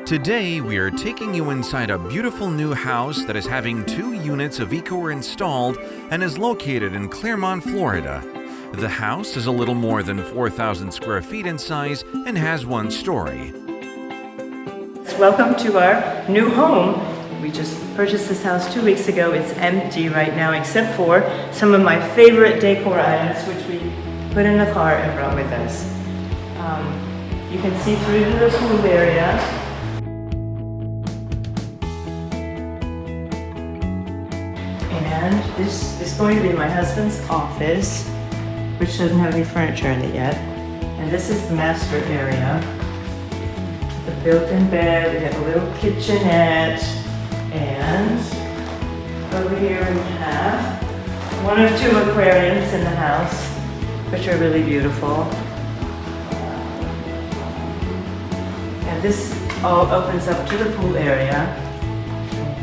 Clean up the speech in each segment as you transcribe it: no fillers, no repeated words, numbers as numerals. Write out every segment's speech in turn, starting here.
Today, we are taking you inside a beautiful new house that is having 2 units of EcoAir installed and is located in Clermont, Florida. The house is a little more than 4,000 square feet in size and has 1 story. Welcome to our new home. We just purchased this house 2 weeks ago. It's empty right now except for some of my favorite decor items which we put in the car and brought with us. You can see through to the pool area. And this is going to be my husband's office, which doesn't have any furniture in it yet. And this is the master area. The built-in bed, we have a little kitchenette, and over here we have 1 or 2 aquariums in the house, which are really beautiful. And this all opens up to the pool area.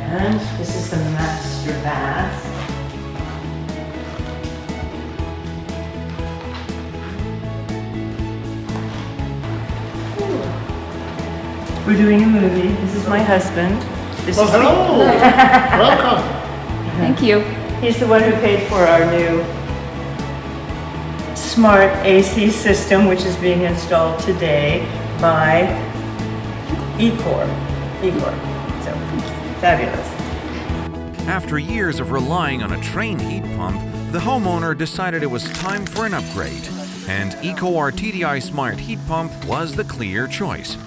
And this is the master bath. We're doing a movie. This is my husband. This is hello! Welcome! Thank you. He's the one who paid for our new smart AC system, which is being installed today by EcoAir. So, fabulous. After years of relying on a train heat pump, the homeowner decided it was time for an upgrade, and EcoAir TDI Smart Heat Pump was the clear choice.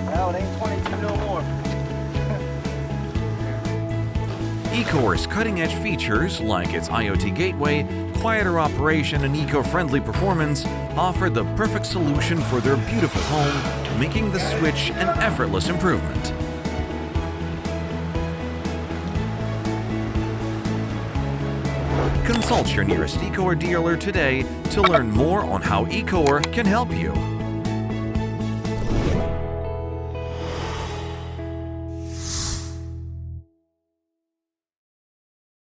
Well, it ain't 22 no more. EcoAir's cutting-edge features, like its IoT gateway, quieter operation, and eco-friendly performance, offer the perfect solution for their beautiful home, making the switch an effortless improvement. Consult your nearest EcoAir dealer today to learn more on how EcoAir can help you.